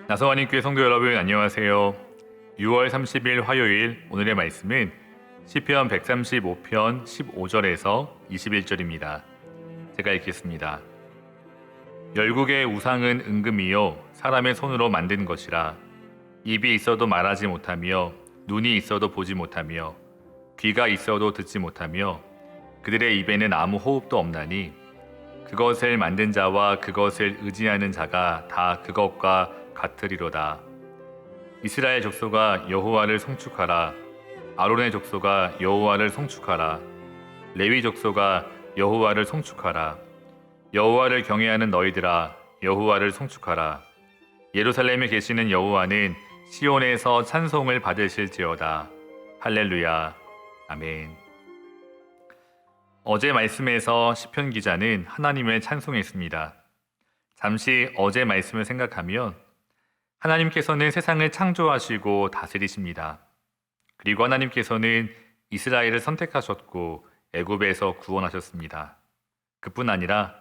나성환님께 성도 여러분 안녕하세요. 6월 30일 화요일 오늘의 말씀은 시편 135편 15절에서 21절입니다. 제가 읽겠습니다. 열국의 우상은 은금이요 사람의 손으로 만든 것이라. 입이 있어도 말하지 못하며 눈이 있어도 보지 못하며 귀가 있어도 듣지 못하며 그들의 입에는 아무 호흡도 없나니 그것을 만든 자와 그것을 의지하는 자가 다 그것과 같으리로다. 이스라엘 족속아 여호와를 송축하라. 아론의 족속아 여호와를 송축하라. 레위 족속아 여호와를 송축하라. 여호와를 경외하는 너희들아 여호와를 송축하라. 예루살렘에 계시는 여호와는 시온에서 찬송을 받으실지어다. 할렐루야. 아멘. 어제 말씀에서 시편 기자는 하나님을 찬송했습니다. 잠시 어제 말씀을 생각하면 하나님께서는 세상을 창조하시고 다스리십니다. 그리고 하나님께서는 이스라엘을 선택하셨고 애굽에서 구원하셨습니다. 그뿐 아니라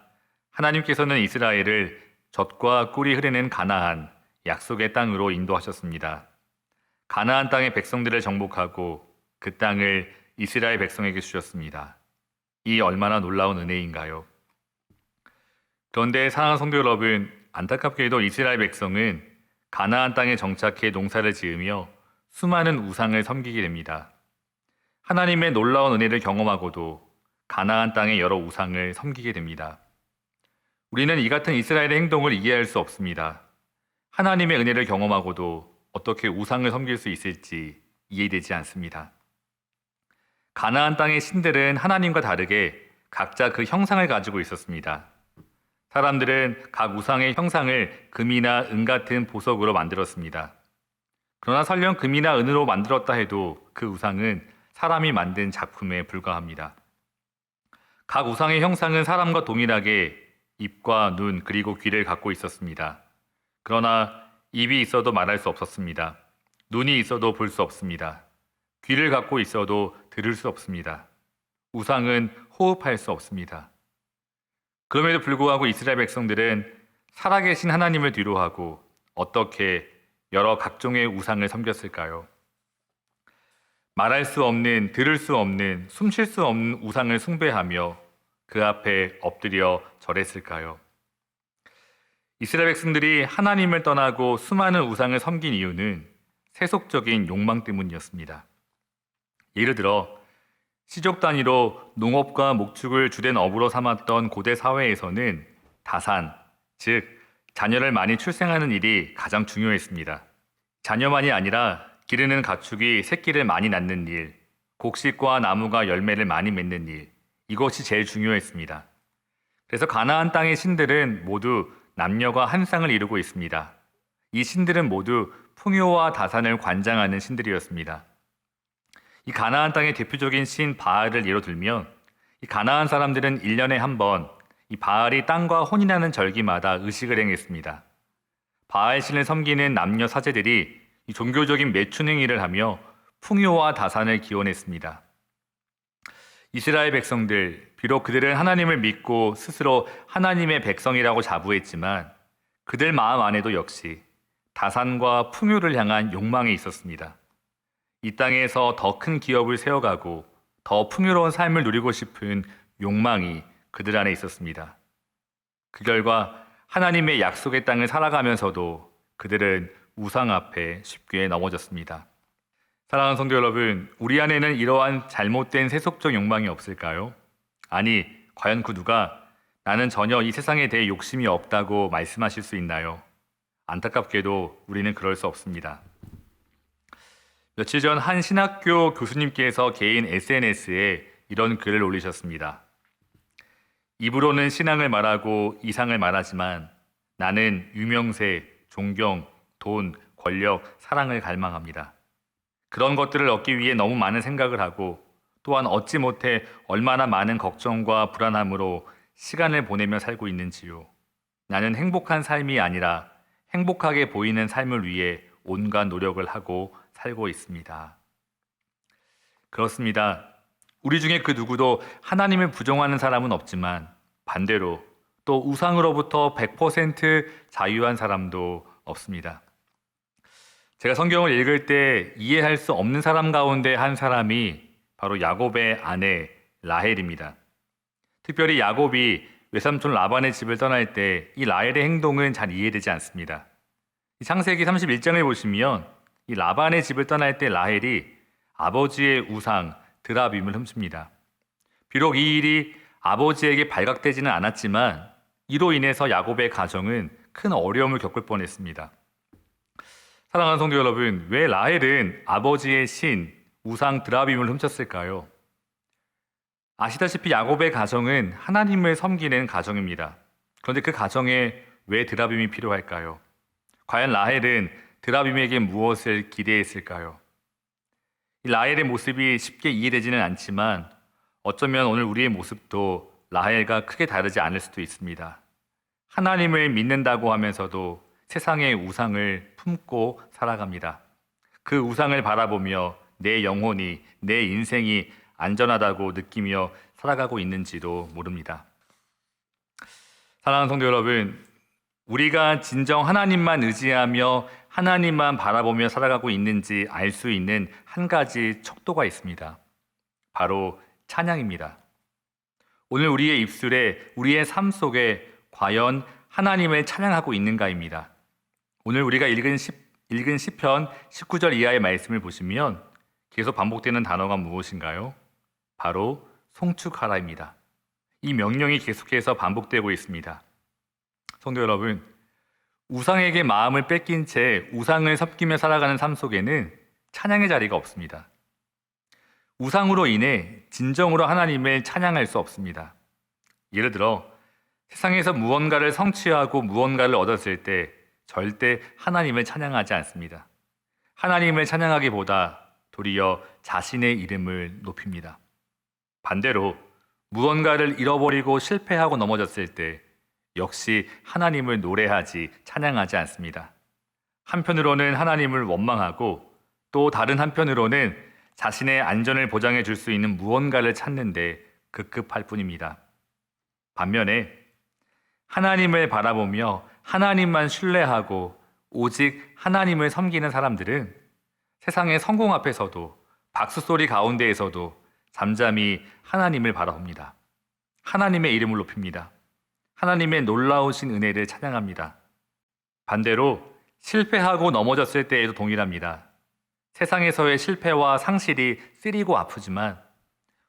하나님께서는 이스라엘을 젖과 꿀이 흐르는 가나안, 약속의 땅으로 인도하셨습니다. 가나안 땅의 백성들을 정복하고 그 땅을 이스라엘 백성에게 주셨습니다. 이 얼마나 놀라운 은혜인가요? 그런데 사랑하는 성도 여러분, 안타깝게도 이스라엘 백성은 가나안 땅에 정착해 농사를 지으며 수많은 우상을 섬기게 됩니다. 하나님의 놀라운 은혜를 경험하고도 가나안 땅의 여러 우상을 섬기게 됩니다. 우리는 이 같은 이스라엘의 행동을 이해할 수 없습니다. 하나님의 은혜를 경험하고도 어떻게 우상을 섬길 수 있을지 이해되지 않습니다. 가나안 땅의 신들은 하나님과 다르게 각자 그 형상을 가지고 있었습니다. 사람들은 각 우상의 형상을 금이나 은 같은 보석으로 만들었습니다. 그러나 설령 금이나 은으로 만들었다 해도 그 우상은 사람이 만든 작품에 불과합니다. 각 우상의 형상은 사람과 동일하게 입과 눈 그리고 귀를 갖고 있었습니다. 그러나 입이 있어도 말할 수 없었습니다. 눈이 있어도 볼 수 없습니다. 귀를 갖고 있어도 들을 수 없습니다. 우상은 호흡할 수 없습니다. 그럼에도 불구하고 이스라엘 백성들은 살아계신 하나님을 뒤로하고 어떻게 여러 각종의 우상을 섬겼을까요? 말할 수 없는, 들을 수 없는, 숨쉴 수 없는 우상을 숭배하며 그 앞에 엎드려 절했을까요? 이스라엘 백성들이 하나님을 떠나고 수많은 우상을 섬긴 이유는 세속적인 욕망 때문이었습니다. 예를 들어 시족 단위로 농업과 목축을 주된 업으로 삼았던 고대 사회에서는 다산, 즉 자녀를 많이 출생하는 일이 가장 중요했습니다. 자녀만이 아니라 기르는 가축이 새끼를 많이 낳는 일, 곡식과 나무가 열매를 많이 맺는 일, 이것이 제일 중요했습니다. 그래서 가나안 땅의 신들은 모두 남녀가 한 쌍을 이루고 있습니다. 이 신들은 모두 풍요와 다산을 관장하는 신들이었습니다. 이 가나안 땅의 대표적인 신 바알을 예로 들면 이 가나안 사람들은 1년에 한 번 이 바알이 땅과 혼인하는 절기마다 의식을 행했습니다. 바알 신을 섬기는 남녀 사제들이 이 종교적인 매춘 행위를 하며 풍요와 다산을 기원했습니다. 이스라엘 백성들, 비록 그들은 하나님을 믿고 스스로 하나님의 백성이라고 자부했지만 그들 마음 안에도 역시 다산과 풍요를 향한 욕망이 있었습니다. 이 땅에서 더 큰 기업을 세워가고 더 풍요로운 삶을 누리고 싶은 욕망이 그들 안에 있었습니다. 그 결과 하나님의 약속의 땅을 살아가면서도 그들은 우상 앞에 쉽게 넘어졌습니다. 사랑하는 성도 여러분, 우리 안에는 이러한 잘못된 세속적 욕망이 없을까요? 아니, 과연 그 누가 나는 전혀 이 세상에 대해 욕심이 없다고 말씀하실 수 있나요? 안타깝게도 우리는 그럴 수 없습니다. 며칠 전 한 신학교 교수님께서 개인 SNS에 이런 글을 올리셨습니다. 입으로는 신앙을 말하고 이상을 말하지만 나는 유명세, 존경, 돈, 권력, 사랑을 갈망합니다. 그런 것들을 얻기 위해 너무 많은 생각을 하고 또한 얻지 못해 얼마나 많은 걱정과 불안함으로 시간을 보내며 살고 있는지요. 나는 행복한 삶이 아니라 행복하게 보이는 삶을 위해 온갖 노력을 하고 살고 있습니다. 그렇습니다. 우리 중에 그 누구도 하나님을 부정하는 사람은 없지만 반대로 또 우상으로부터 100% 자유한 사람도 없습니다. 제가 성경을 읽을 때 이해할 수 없는 사람 가운데 한 사람이 바로 야곱의 아내 라헬입니다. 특별히 야곱이 외삼촌 라반의 집을 떠날 때 이 라헬의 행동은 잘 이해되지 않습니다. 창세기 31장을 보시면 이 라반의 집을 떠날 때 라헬이 아버지의 우상 드라빔을 훔칩니다. 비록 이 일이 아버지에게 발각되지는 않았지만 이로 인해서 야곱의 가정은 큰 어려움을 겪을 뻔했습니다. 사랑하는 성도 여러분, 왜 라헬은 아버지의 신 우상 드라빔을 훔쳤을까요? 아시다시피 야곱의 가정은 하나님을 섬기는 가정입니다. 그런데 그 가정에 왜 드라빔이 필요할까요? 과연 라헬은 드라빔에게 무엇을 기대했을까요? 이 라헬의 모습이 쉽게 이해되지는 않지만 어쩌면 오늘 우리의 모습도 라헬과 크게 다르지 않을 수도 있습니다. 하나님을 믿는다고 하면서도 세상의 우상을 품고 살아갑니다. 그 우상을 바라보며 내 영혼이, 내 인생이 안전하다고 느끼며 살아가고 있는지도 모릅니다. 사랑하는 성도 여러분, 우리가 진정 하나님만 의지하며 하나님만 바라보며 살아가고 있는지 알 수 있는 한 가지 척도가 있습니다. 바로 찬양입니다. 오늘 우리의 입술에, 우리의 삶 속에 과연 하나님을 찬양하고 있는가입니다. 오늘 우리가 읽은 시편 19절 이하의 말씀을 보시면 계속 반복되는 단어가 무엇인가요? 바로 송축하라입니다. 이 명령이 계속해서 반복되고 있습니다. 성도 여러분, 우상에게 마음을 뺏긴 채 우상을 섬기며 살아가는 삶 속에는 찬양의 자리가 없습니다. 우상으로 인해 진정으로 하나님을 찬양할 수 없습니다. 예를 들어 세상에서 무언가를 성취하고 무언가를 얻었을 때 절대 하나님을 찬양하지 않습니다. 하나님을 찬양하기보다 도리어 자신의 이름을 높입니다. 반대로 무언가를 잃어버리고 실패하고 넘어졌을 때 역시 하나님을 노래하지 찬양하지 않습니다. 한편으로는 하나님을 원망하고 또 다른 한편으로는 자신의 안전을 보장해 줄 수 있는 무언가를 찾는데 급급할 뿐입니다. 반면에 하나님을 바라보며 하나님만 신뢰하고 오직 하나님을 섬기는 사람들은 세상의 성공 앞에서도 박수소리 가운데에서도 잠잠히 하나님을 바라봅니다. 하나님의 이름을 높입니다. 하나님의 놀라우신 은혜를 찬양합니다. 반대로 실패하고 넘어졌을 때에도 동일합니다. 세상에서의 실패와 상실이 쓰리고 아프지만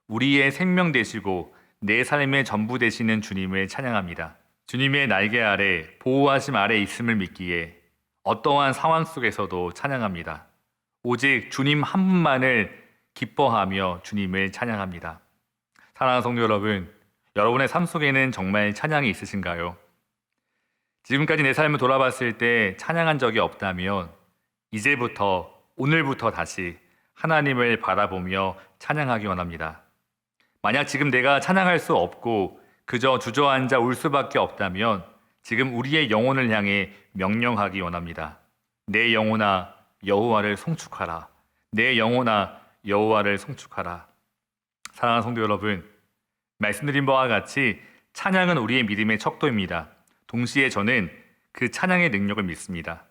우리의 생명 되시고 내 삶의 전부 되시는 주님을 찬양합니다. 주님의 날개 아래, 보호하심 아래 있음을 믿기에 어떠한 상황 속에서도 찬양합니다. 오직 주님 한 분만을 기뻐하며 주님을 찬양합니다. 사랑하는 성도 여러분, 여러분의 삶 속에는 정말 찬양이 있으신가요? 지금까지 내 삶을 돌아봤을 때 찬양한 적이 없다면 이제부터, 오늘부터 다시 하나님을 바라보며 찬양하기 원합니다. 만약 지금 내가 찬양할 수 없고 그저 주저앉아 울 수밖에 없다면 지금 우리의 영혼을 향해 명령하기 원합니다. 내 영혼아 여호와를 송축하라. 내 영혼아 여호와를 송축하라. 사랑하는 성도 여러분, 말씀드린 바와 같이 찬양은 우리의 믿음의 척도입니다. 동시에 저는 그 찬양의 능력을 믿습니다.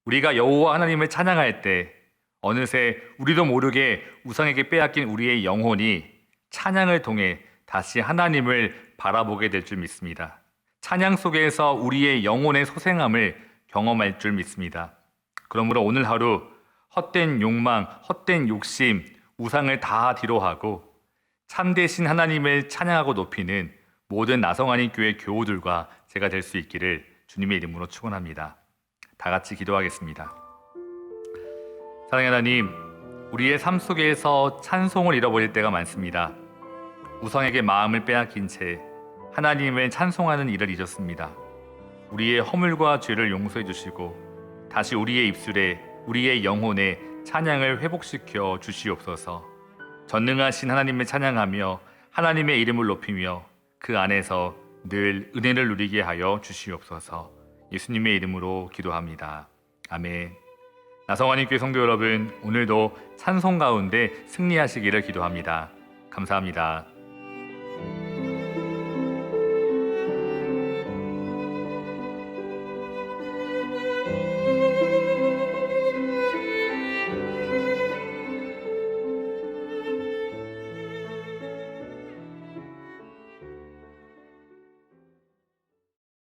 우리가 여호와 하나님을 찬양할 때 어느새 우리도 모르게 우상에게 빼앗긴 우리의 영혼이 찬양을 통해 다시 하나님을 바라보게 될 줄 믿습니다. 찬양 속에서 우리의 영혼의 소생함을 경험할 줄 믿습니다. 그러므로 오늘 하루 헛된 욕망, 헛된 욕심, 우상을 다 뒤로하고 참되신 하나님을 찬양하고 높이는 모든 나성환인 교회 교우들과 제가 될 수 있기를 주님의 이름으로 축원합니다. 다 같이 기도하겠습니다. 사랑의 하나님, 우리의 삶 속에서 찬송을 잃어버릴 때가 많습니다. 우상에게 마음을 빼앗긴 채 하나님을 찬송하는 일을 잊었습니다. 우리의 허물과 죄를 용서해 주시고 다시 우리의 입술에, 우리의 영혼에 찬양을 회복시켜 주시옵소서. 전능하신 하나님을 찬양하며 하나님의 이름을 높이며 그 안에서 늘 은혜를 누리게 하여 주시옵소서. 예수님의 이름으로 기도합니다. 아멘. 나성환인교회 성도 여러분, 오늘도 찬송 가운데 승리하시기를 기도합니다. 감사합니다.